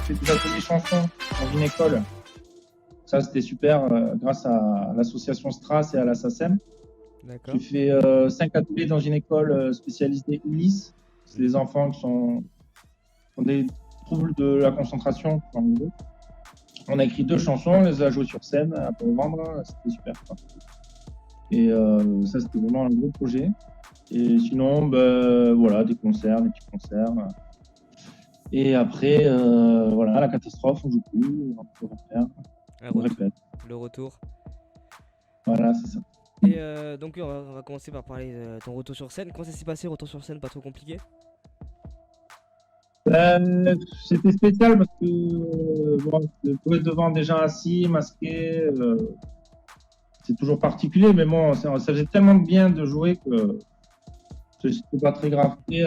J'ai fait des ateliers chansons dans une école. Ça, c'était super grâce à l'association Stras et à la SACEM. D'accord. J'ai fait 5 ateliers dans une école spécialisée Ulysse. C'est des enfants qui ont des troubles de la concentration. En gros. On a écrit 2 chansons, on les a jouées sur scène à Port-Vendre. C'était super, quoi. Et ça, c'était vraiment un gros projet. Et sinon, voilà, des concerts, des petits concerts. Et après, voilà, la catastrophe, on joue plus, on peut refaire, on répète. Le retour. Voilà, c'est ça. Et donc on va commencer par parler de ton retour sur scène. Comment ça s'est passé, retour sur scène, pas trop compliqué? C'était spécial parce que bon, de jouer devant des gens assis, masqués, c'est toujours particulier, mais bon, ça faisait tellement de bien de jouer que c'était pas très grave. Et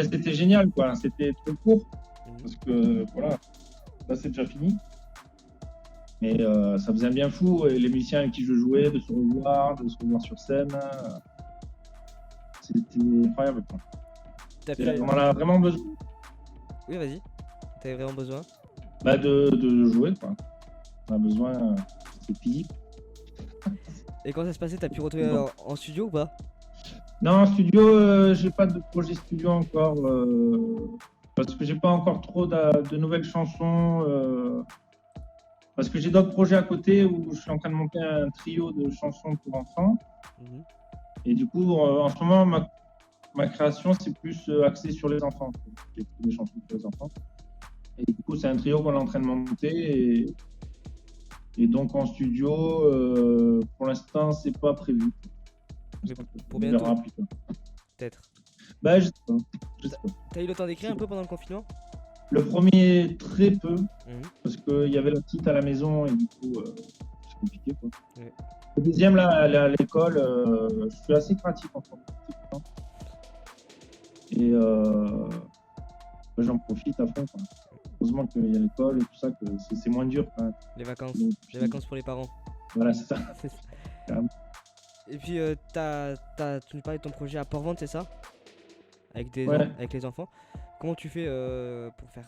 c'était génial, quoi. C'était trop court parce que voilà, là c'est déjà fini. Mais ça faisait un bien fou, et les musiciens avec qui je jouais, de se revoir sur scène, c'était incroyable, quoi. On en a vraiment besoin. Oui, vas-y. T'avais vraiment besoin? De jouer, quoi. On a besoin, c'est physique. Et quand ça se passait, t'as pu retrouver en studio ou pas? Non, en studio, j'ai pas de projet studio encore, parce que j'ai pas encore trop de nouvelles chansons. Parce que j'ai d'autres projets à côté où je suis en train de monter un trio de chansons pour enfants. Et du coup, en ce moment, ma création, c'est plus axé sur les enfants. J'ai écrit des chansons pour les enfants. Et du coup, c'est un trio qu'on est en train de monter. Et donc, en studio, pour l'instant, c'est pas prévu. Pour bientôt, peut-être. Je sais pas. T'as eu le temps d'écrire un peu pendant le confinement? Le premier, très peu, parce qu'il y avait la petite à la maison et du coup, c'est compliqué, quoi. Ouais. Le deuxième, là, à l'école, je suis assez pratique en fait. Et j'en profite à fond, quoi. Heureusement qu'il y a l'école et tout ça, que c'est moins dur, quand même. Les vacances pour les parents. Voilà, c'est ça. Et puis, tu nous parlais de ton projet à Port-Vendre, c'est ça? Avec les enfants. Comment tu fais pour faire?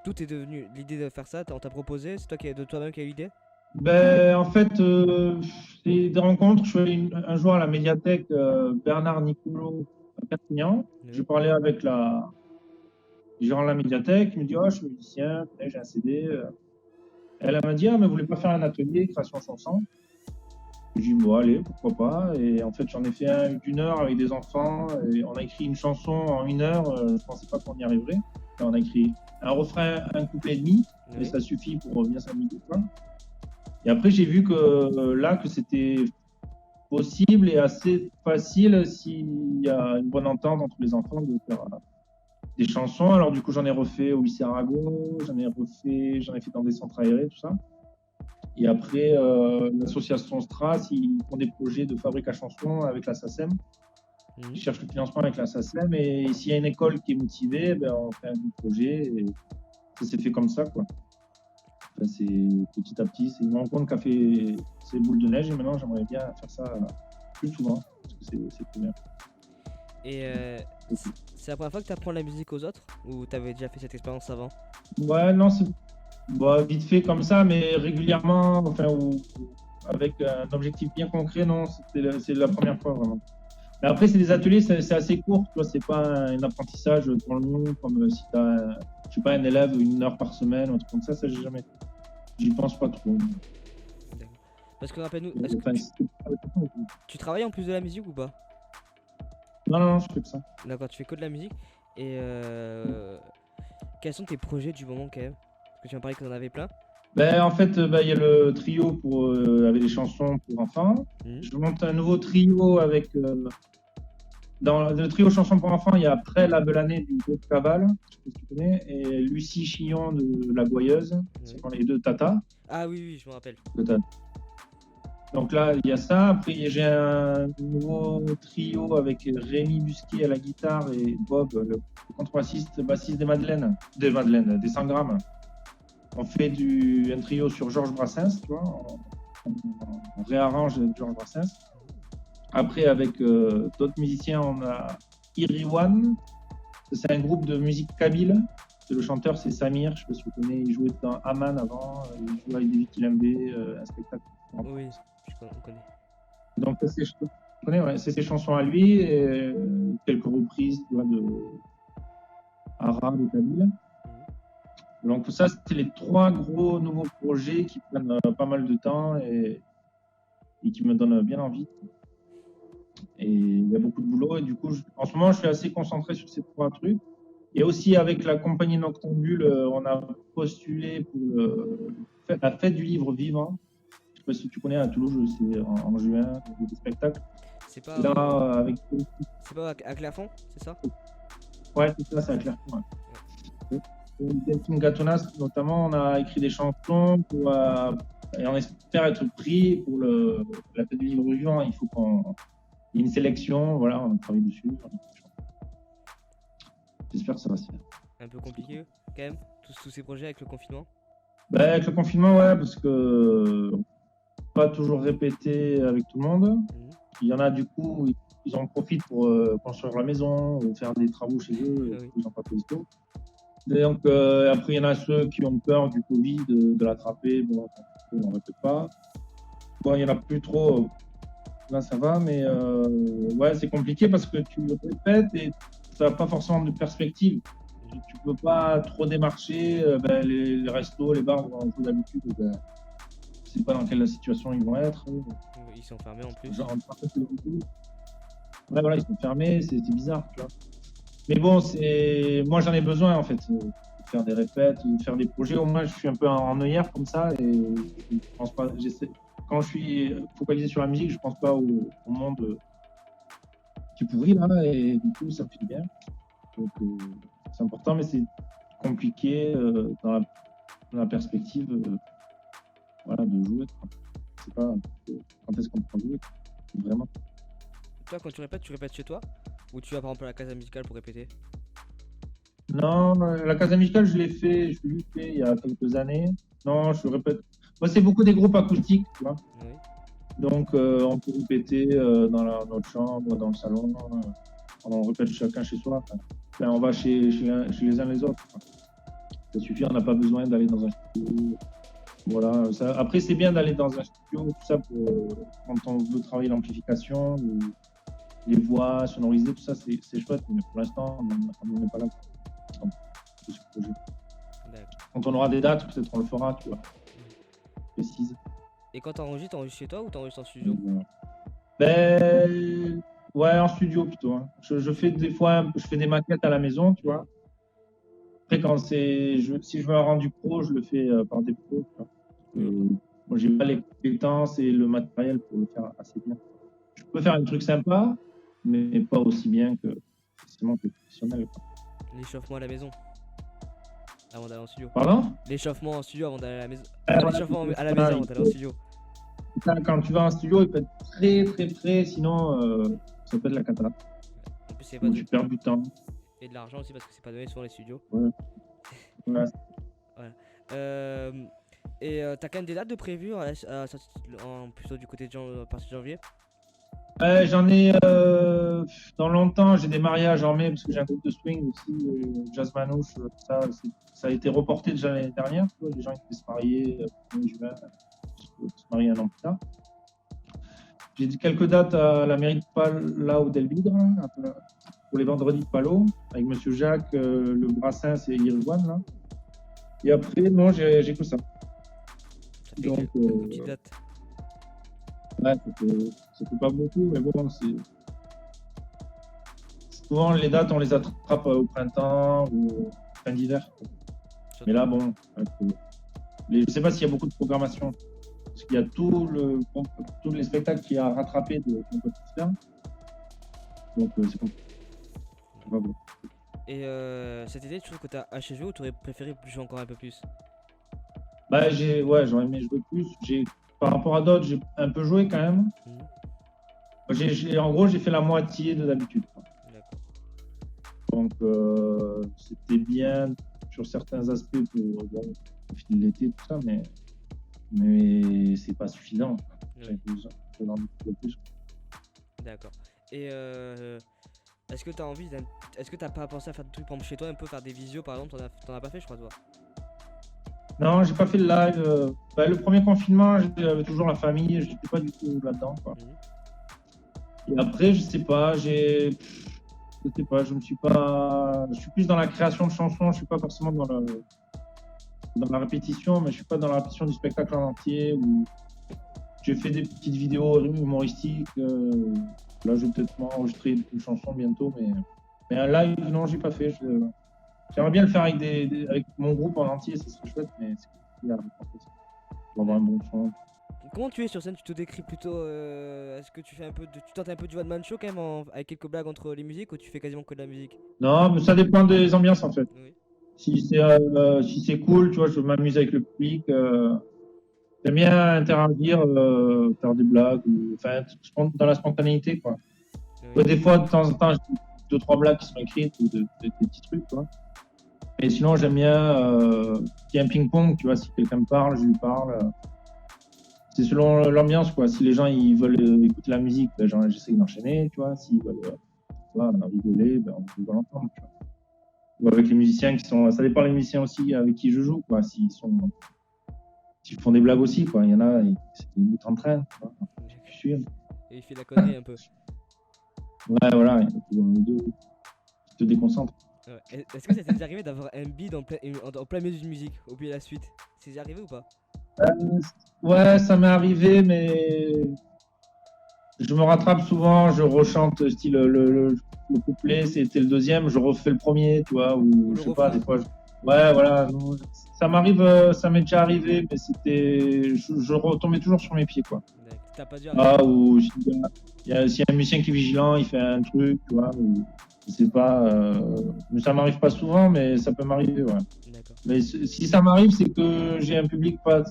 D'où t'es devenu l'idée de faire ça? On t'a proposé? C'est toi de toi-même qui as eu l'idée? En fait, c'est des rencontres. Je suis allé un jour à la médiathèque Bernard Nicolot à Perpignan. J'ai parlé avec le gérant de la médiathèque. Il me dit: oh, je suis musicien, j'ai un CD. Elle m'a dit: ah, mais vous voulez pas faire un atelier création chanson? J'ai dit: bon, allez, pourquoi pas. Et en fait, j'en ai fait un d'une heure avec des enfants. Et on a écrit une chanson en 1 heure. Je pensais pas qu'on y arriverait. Et on a écrit un refrain, un couplet et demi. Et ça suffit pour bien s'amuser, quoi. Et après, j'ai vu que c'était possible et assez facile s'il y a une bonne entente entre les enfants de faire des chansons. Alors du coup, j'en ai refait au lycée Arago, j'en ai fait dans des centres aérés, tout ça. Et après, l'association Stras, ils font des projets de fabrique à chansons avec la SACEM. Ils cherchent le financement avec la SACEM, et s'il y a une école qui est motivée, on fait un projet, et ça s'est fait comme ça, quoi. Enfin, c'est petit à petit, c'est une rencontre qui a fait ces boules de neige, et maintenant j'aimerais bien faire ça plus souvent, parce que c'est plus bien. Et c'est la première fois que tu apprends la musique aux autres, ou tu avais déjà fait cette expérience avant? Ouais, non, c'est vite fait comme ça, mais régulièrement, enfin, ou avec un objectif bien concret, non, c'est la première fois vraiment. Mais après, c'est des ateliers, c'est assez court, tu vois, c'est pas un apprentissage pour le long, comme si tu as, je sais pas, un élève 1 heure par semaine, un truc comme ça, j'ai jamais. J'y pense pas trop. Parce que rappelle-nous, tu travailles en plus de la musique ou pas? Non, je fais que ça. D'accord, tu fais que de la musique. Et quels sont tes projets du moment quand même? que tu m'as parlé que tu en avais plein. Ben, en fait, il y a le trio avec des chansons pour enfants. Je monte un nouveau trio avec. Dans le trio chansons pour enfants, il y a Prêt la belle année du groupe Cabal, je sais pas si tu connais, et Lucie Chillon de La Gouailleuse. Ce sont les deux Tata. Ah oui, je me rappelle. Donc là, il y a ça. Après, j'ai un nouveau trio avec Rémi Busquet à la guitare et Bob, le contrebassiste, bassiste des 100 grammes. On fait un trio sur Georges Brassens, tu vois. On réarrange Georges Brassens. Après, avec d'autres musiciens, on a Iriwan. C'est un groupe de musique kabyle. Le chanteur, c'est Samir. Je ne sais pas si vous connaissez. Il jouait dans Aman avant. Il jouait avec David Kilembe, un spectacle. Oui, on connaît. Donc, c'est ses chansons à lui et quelques reprises, tu vois, de arabe et kabyle. Donc, ça, c'était les 3 gros nouveaux projets qui prennent pas mal de temps et qui me donnent bien envie. Et il y a beaucoup de boulot. Et du coup, en ce moment, je suis assez concentré sur ces 3 trucs. Et aussi, avec la compagnie Noctambule, on a postulé pour la fête du livre vivant. Je ne sais pas si tu connais, à Toulouse, c'est en juin, des spectacles. C'est pas, c'est pas à Clairefonds, c'est ça? Ouais, c'est ça, c'est à Clairefonds. Ouais. Delphine Gatonas, notamment, on a écrit des chansons et on espère être pris pour la fête du livre vivant. Il faut il y ait une sélection, voilà, on travaille dessus. J'espère que ça va se faire. Un peu compliqué quand même, tous ces projets avec le confinement? Avec le confinement, ouais, parce que pas toujours répéter avec tout le monde. Il y en a, du coup, ils en profitent pour construire la maison ou faire des travaux chez eux. Ils n'ont pas fait tout. Donc, après, il y en a ceux qui ont peur du Covid, de l'attraper. Bon, on ne répète pas. Bon, il n'y en a plus trop. Là, ça va, mais ouais, c'est compliqué parce que tu répètes et tu n'as pas forcément de perspective. Tu ne peux pas trop démarcher. Les restos, les bars, on joue d'habitude. Je ne sais pas dans quelle situation ils vont être. Ils sont fermés en plus. Ouais, voilà, ils sont fermés, c'est bizarre, tu vois. Mais bon, moi j'en ai besoin en fait, de faire des répètes, de faire des projets. Au moins, je suis un peu en œillère comme ça et je pense pas. Quand je suis focalisé sur la musique, je pense pas au monde qui est pourri là, et du coup, ça me fait du bien. Donc, c'est important, mais c'est compliqué dans la perspective voilà, de jouer. Je sais pas quand est-ce qu'on peut jouer, vraiment. Toi, quand tu répètes chez toi? Ou tu vas par exemple à la casa musicale pour répéter? Non, la casa musicale, je l'ai fait il y a quelques années. Non, je répète. Moi, c'est beaucoup des groupes acoustiques, tu vois. Oui. Donc, on peut répéter dans notre chambre, dans le salon. On répète chacun chez soi. Enfin, on va chez les uns les autres. Ça suffit, on n'a pas besoin d'aller dans un studio. Voilà. Après, c'est bien d'aller dans un studio, tout ça, quand on veut travailler l'amplification, les voix sonorisées, tout ça, c'est chouette. Mais pour l'instant, on n'en est pas là. Quand on aura des dates, peut-être on le fera, tu vois. Précise. Et quand t'enregistres chez toi ou t'enregistres en studio? Ouais, en studio plutôt. Hein. Je fais des fois, je fais des maquettes à la maison, tu vois. Après, si je veux un rendu pro, je le fais par des pros. Moi, j'ai pas les compétences et le matériel pour le faire assez bien. Je peux faire un truc sympa, mais pas aussi bien que forcément que professionnel. L'échauffement à la maison avant d'aller en studio. Pardon? L'échauffement en studio avant d'aller à la maison. L'échauffement à la maison avant d'aller en studio. Quand tu vas en studio, il peut être très très près, sinon ça peut être la cata. En plus, c'est pas tu perds du temps. Et de l'argent aussi parce que c'est pas donné souvent les studios. Ouais. Voilà. Et t'as quand même des dates de prévues plutôt du côté de à partir de janvier? J'en ai dans longtemps, j'ai des mariages en mai parce que j'ai un groupe de swing aussi, jazz manouche, ça a été reporté déjà l'année dernière. Les gens qui devaient se marier en juin, se marier un an plus tard. J'ai quelques dates à la mairie de Palau del Vidre pour les vendredis de Palau avec Monsieur Jacques, le Brassens et Irwan là. Et après, non, j'ai que ça. Donc, petite date. Ouais, ça fait pas beaucoup, mais bon, souvent les dates on les attrape au printemps ou fin d'hiver. Mais là, bon, je sais pas s'il y a beaucoup de programmation. Parce qu'il y a tous les spectacles qui a rattrapé de compétition. Donc, c'est compliqué. Et cet été, tu trouves que tu as assez joué ou tu aurais préféré jouer encore un peu plus? Bah, j'aurais aimé jouer plus. Par rapport à d'autres, j'ai un peu joué quand même. En gros, j'ai fait la moitié de d'habitude. Donc, c'était bien sur certains aspects pour au fil de l'été, tout ça, mais c'est pas suffisant. J'avais besoin d'en plus. D'accord. Et est-ce que tu as envie est-ce que tu n'as pas pensé à faire des trucs par exemple, chez toi, un peu faire des visios par exemple? T'en as pas fait, je crois, toi? Non, j'ai pas fait le live. Le premier confinement, j'avais toujours la famille, je n'étais pas du tout là-dedans, quoi. Et après, je sais pas, je suis plus dans la création de chansons, je suis pas forcément dans la répétition, mais je suis pas dans la répétition du spectacle en entier. Où j'ai fait des petites vidéos humoristiques. Là, je vais peut-être m'enregistrer une chanson bientôt, mais un live, non, j'ai pas fait. J'aimerais bien le faire avec mon groupe en entier, ça serait chouette, mais c'est compliqué à faire pour avoir un bon son. Comment tu es sur scène? Tu te décris plutôt. Est-ce que tu tentes un peu du one-man show quand même avec quelques blagues entre les musiques ou tu fais quasiment que de la musique? Non, mais ça dépend des ambiances en fait. Oui. Si c'est cool, tu vois, je m'amuse avec le public. J'aime bien interagir, faire des blagues, dans la spontanéité, quoi. Oui. Ouais, des fois, de temps en temps, j'ai 2-3 blagues qui sont écrites ou des petits trucs, quoi. Et sinon, j'aime bien qu'il y ait un ping-pong, tu vois, si quelqu'un me parle, je lui parle. C'est selon l'ambiance, quoi. Si les gens ils veulent écouter la musique, ben, j'essaie d'enchaîner, tu vois. S'ils veulent rigoler, ben, on va l'entendre, tu vois. Ou avec les musiciens ça dépend des musiciens aussi avec qui je joue, quoi. S'ils font des blagues aussi, quoi. Il y en a, c'est des bouts en train, tu vois. Je suis. Et il fait la connerie un peu. Ouais, voilà, il y en a toujours deux qui te déconcentrent. Est-ce que ça t'est déjà arrivé d'avoir un bide en plein milieu d'une musique, au milieu de la suite? C'est déjà arrivé ou pas? Ouais, ça m'est arrivé, mais je me rattrape souvent, je rechante style le couplet, c'était le deuxième, je refais le premier, tu vois, ou je sais pas, des fois. Ouais, voilà. Ça m'arrive, ça m'est déjà arrivé, mais je retombais toujours sur mes pieds, quoi. T'as pas dû ou s'il y a un musicien qui est vigilant, il fait un truc, tu vois, ou je sais pas. Mais ça m'arrive pas souvent, mais ça peut m'arriver, ouais. Mais si ça m'arrive, c'est que j'ai un public pas.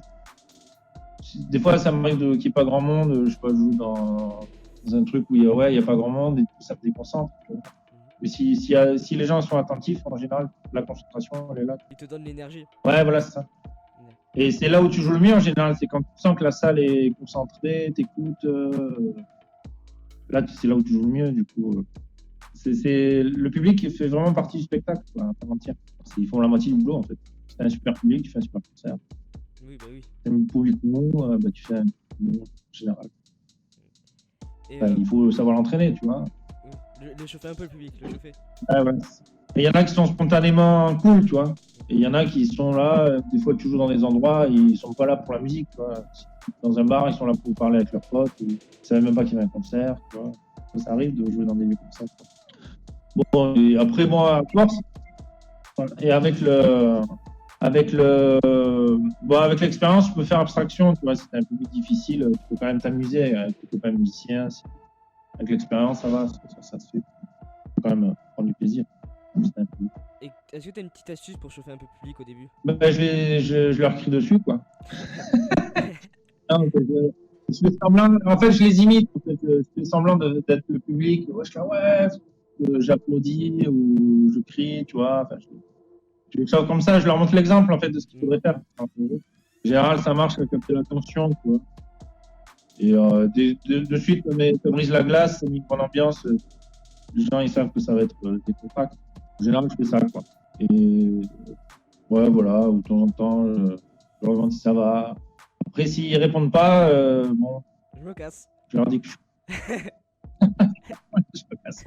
Des fois, ça m'arrive qu'il n'y ait pas grand monde. Je sais pas, je joue dans un truc où il y a pas grand monde et ça me déconcentre. Mais si les gens sont attentifs, en général, la concentration, elle est là. Ils te donnent l'énergie. Ouais, voilà, c'est ça. Et c'est là où tu joues le mieux en général. C'est quand tu sens que la salle est concentrée, t'écoutes. Là, c'est là où tu joues le mieux, du coup. Le public qui fait vraiment partie du spectacle, quoi, à part entière. Ils font la moitié du boulot, en fait. C'est un super public, tu fais un super concert. Oui, bah oui. Si tu as un public mou, tu fais un public en général. Il faut savoir l'entraîner, tu vois. Le chauffer un peu le public, le chauffer. Ah ouais. Et il y en a qui sont spontanément cool, tu vois. Et il y en a qui sont là, des fois tu joues dans des endroits, ils sont pas là pour la musique, tu vois. Dans un bar, ils sont là pour parler avec leurs potes, ils savaient même pas qu'il y avait un concert, tu vois. Ça arrive de jouer dans des lieux comme ça. Bon, et après, moi, à force, et avec l'expérience, tu peux faire abstraction, tu vois. Si t'as un public difficile, tu peux quand même t'amuser avec tes copains musiciens. Avec l'expérience, ça va, ça se fait. Tu peux quand même prendre du plaisir. Et est-ce que tu as une petite astuce pour chauffer un peu le public au début? Je leur crie dessus, quoi. Non, je fais semblant, en fait, je les imite. En fait, je fais semblant d'être le public. Ouais, je fais j'applaudis ou je crie, tu vois. Enfin, je fais comme ça, je leur montre l'exemple en fait de ce qu'il faudrait faire. En général, ça marche avec un peu d'attention, tu vois. Et de suite, ça brise la glace, ça met une bonne ambiance. Les gens, ils savent que ça va être des contacts. En général, je fais ça, quoi. Et ouais, voilà, ou de temps en temps, je leur demande si ça va. Après, s'ils répondent pas, bon. Je me casse. Je leur dis que je me casse.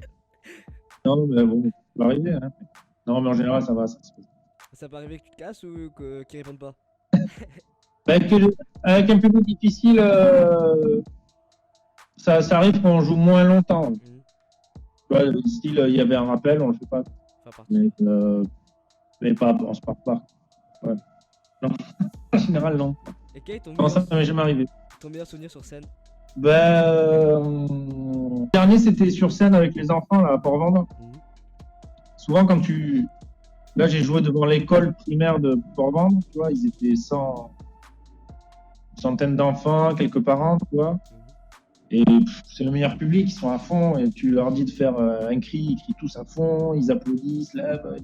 Non, mais bon, ça peut arriver. Hein. Non, mais en général, ça va. Ça peut arriver que tu te casses ou qu'ils répondent pas? Avec un public difficile, ça arrive qu'on joue moins longtemps. Style, il y avait un rappel, on le fait pas. Mais pas, on se part pas. Ouais. Non, en général, non. Et quel est ton Non, ça m'est jamais arrivé. meilleur souvenir sur scène? Le dernier, c'était sur scène avec les enfants, là, à Port-Vendôme. Souvent, quand tu. Là, j'ai joué devant l'école primaire de Port-Vendôme, tu vois, ils étaient 100. Centaines d'enfants, quelques parents, tu vois. Et c'est le meilleur public, ils sont à fond, et tu leur dis de faire un cri, ils crient tous à fond, ils applaudissent, lèvent.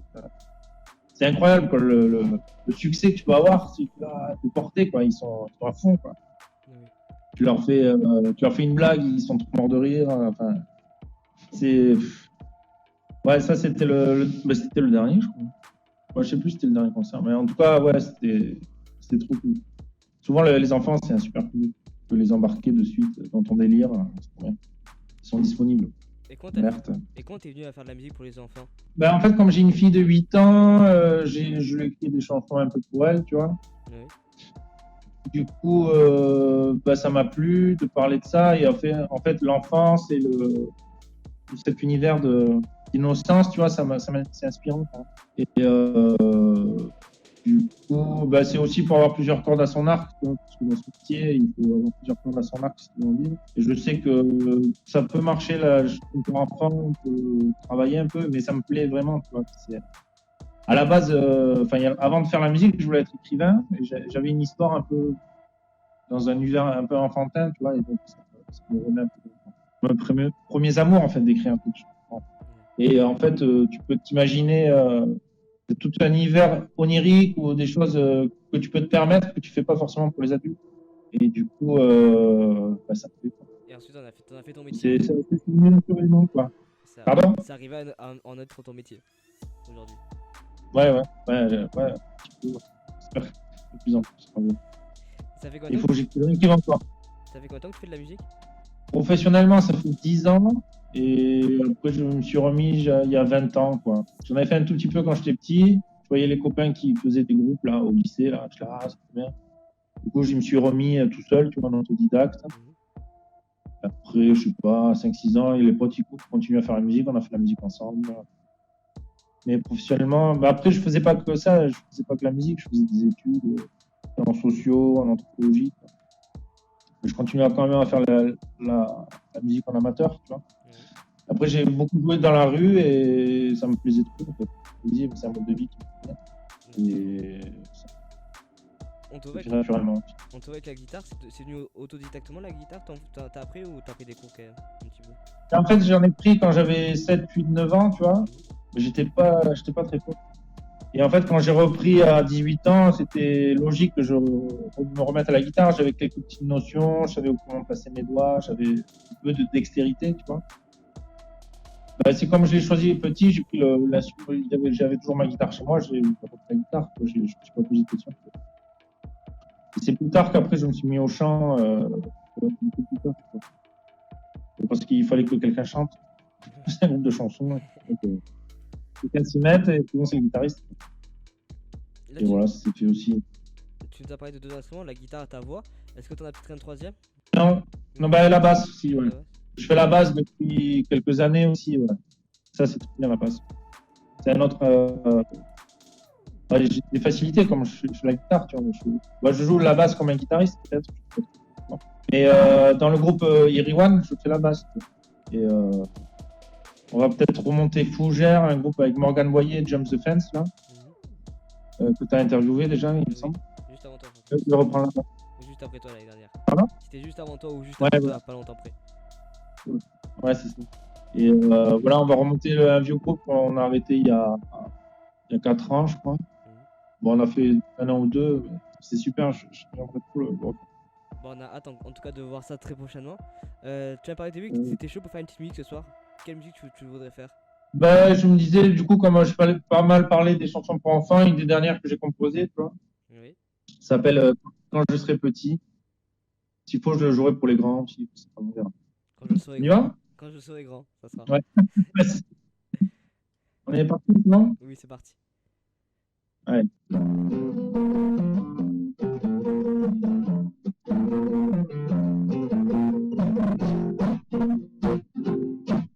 C'est incroyable, quoi, le succès que tu peux avoir si tu vas te porter, quoi. Ils sont à fond, quoi. Tu leur fais une blague, ils sont trop morts de rire. Enfin, c'est. Ouais, ça, c'était c'était le dernier, je crois. Ouais, je sais plus si c'était le dernier concert, mais en tout cas, ouais, c'était trop cool. Souvent, les enfants, c'est un super public. Tu peux les embarquer de suite dans ton délire. C'est trop bien. Ils sont disponibles. Et quand t'es venu à faire de la musique pour les enfants? En fait, comme j'ai une fille de 8 ans, je lui ai écrit des chansons un peu pour elle, tu vois. Oui. Du coup, ça m'a plu de parler de ça. Et en fait l'enfance et cet univers d'innocence, tu vois, c'est inspirant. Et du coup, c'est aussi pour avoir plusieurs cordes à son arc, tu vois, parce que dans ce métier, il faut avoir plusieurs cordes à son arc si tu veux en vivre. Et je sais que ça peut marcher là, pour enfant, on peut travailler un peu, mais ça me plaît vraiment, tu vois. À la base, avant de faire la musique, je voulais être écrivain. Et j'avais une histoire un peu dans un univers un peu enfantin, tu vois, et donc ça me remet un peu mes premiers amours, en fait, d'écrire un peu de choses. Et en fait, tu peux t'imaginer tout un univers onirique ou des choses que tu peux te permettre que tu fais pas forcément pour les adultes. Et du coup, ça me fait. Et ensuite, t'en as fait ton métier. C'est fini naturellement, quoi. Pardon? Ça arrivait à en être ton métier aujourd'hui. Ouais. J'espère de plus en plus. Ça fait Il faut que j'écrive encore. Ça fait combien de temps que tu fais de la musique? Professionnellement, ça fait 10 ans. Et après, je me suis remis il y a 20 ans, quoi. J'en avais fait un tout petit peu quand j'étais petit. Je voyais les copains qui faisaient des groupes, là, au lycée, là. Je disais, c'est bien. Du coup, je me suis remis tout seul, tu vois, en autodidacte. Après, je sais pas, 5-6 ans, et les potes, ils continuent à faire la musique. On a fait la musique ensemble. Mais professionnellement, après, je faisais pas que ça. Je faisais pas que la musique. Je faisais des études en sociaux, en anthropologie, quoi. Je continue quand même à faire la musique en amateur, tu vois. Après, j'ai beaucoup joué dans la rue et ça me plaisait trop. En fait. C'est un mode de vie qui me plaît. Et on te voit naturellement. On te voit avec la guitare, c'est venu autodidactement la guitare? T'as appris ou t'as pris des cours quand même un petit peu? En fait, j'en ai pris quand j'avais 7, 8, 9 ans, tu vois. J'étais pas très fort. Et en fait, quand j'ai repris à 18 ans, c'était logique que je me remette à la guitare. J'avais quelques petites notions, je savais comment placer mes doigts, j'avais un peu de dextérité, tu vois. C'est comme je l'ai choisi petit, j'ai pris j'avais toujours ma guitare chez moi, j'ai pas pris la guitare, je ne me suis pas posé de questions. Et c'est plus tard qu'après je me suis mis au chant, parce qu'il fallait que quelqu'un chante. C'est un groupe de chansons. Quelqu'un s'y mette et souvent c'est le guitariste. Là, et voilà, c'est fait aussi. Tu nous as parlé de 2 instruments, la guitare et ta voix. Est-ce que tu en as peut-être un troisième? Non, la basse aussi, ouais. Je fais la basse depuis quelques années aussi, ouais. Ça, c'est très bien la basse. C'est un autre. J'ai des facilités comme je fais la guitare, tu vois. Je joue la basse comme un guitariste, peut-être. Mais dans le groupe Iriwan, je fais la basse. Et on va peut-être remonter Fougère, un groupe avec Morgan Boyer et Jump the Fence, là. Que tu as interviewé déjà, il me semble. Juste avant toi. Je reprends la basse. Juste après toi l'année dernière. Pardon? C'était juste avant toi ou juste après toi, pas longtemps après. Ouais, c'est ça. Et voilà, on va remonter un vieux groupe qu'on a arrêté il y a 4 ans, je crois. Bon, on a fait 1 an ou 2, c'est super, j'aimerais trop le voir. Bon, on a hâte en tout cas de voir ça très prochainement. Tu as parlé de musique, c'était chaud pour faire une petite musique ce soir. Quelle musique tu voudrais faire? Je me disais, du coup, comme je parlais pas mal parler des chansons pour enfants, une des dernières que j'ai composées, tu vois. Oui. Ça s'appelle Quand je serai petit. S'il faut, je le jouerai pour les grands aussi. On verra. Quand je serai grand, ça sera. Ouais. On est parti, non? Oui, c'est parti. Ouais.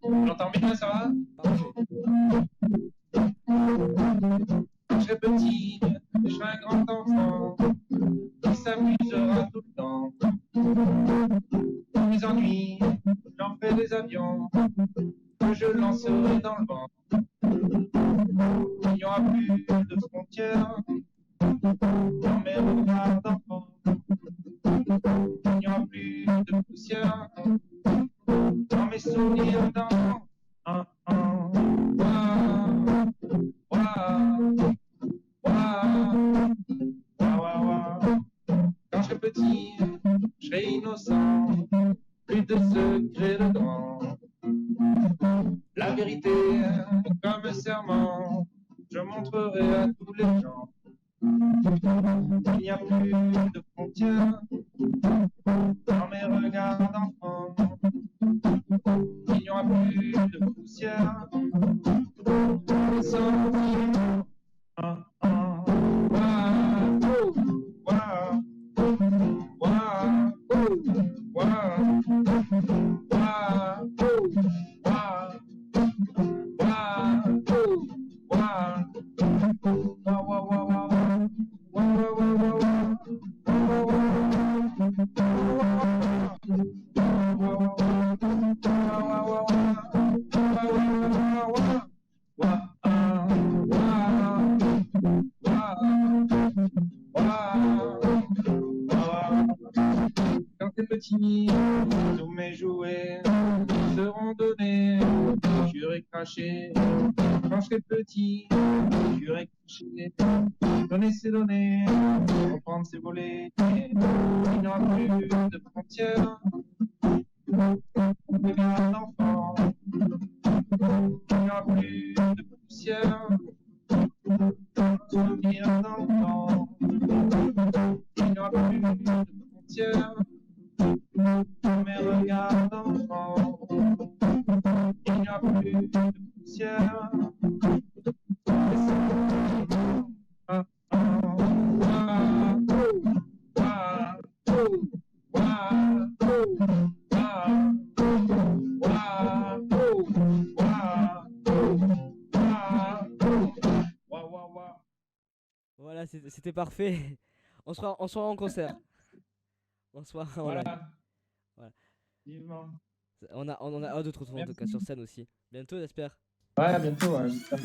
On l'entend bien, ça va? Parfait. Je serai petit, je serai un grand soleil dans le vent. Il n'y aura plus de frontières dans mes regards d'enfant. Il n'y aura plus de poussière dans mes souvenirs d'enfant. Quand je serai petit, je serai innocent, plus de secrets dedans. La vérité, comme un serment, je montrerai à tous les gens. Il n'y a plus de frontières dans mes regards d'enfant. Il n'y aura plus de poussière dans mes sentiments. Quand t'es petit, tous mes jouets seront donnés, j'aurai craché. Quand je serai petit, j'aurai craché. Donner c'est donner, comprendre c'est voler. Il n'y aura plus de frontières, regarde l'enfant. Il n'y aura plus de poussière, souvenir d'enfant. Il n'y aura plus de frontières dans mes regards d'enfant. Il n'y aura plus de poussière. Voilà, c'était parfait. On sera en concert. On sera en Voilà. live. Voilà. Vivement. On en a hâte de te retrouver en tout cas sur scène aussi. Bientôt, j'espère. Ouais, à bientôt. Ouais, j'espère.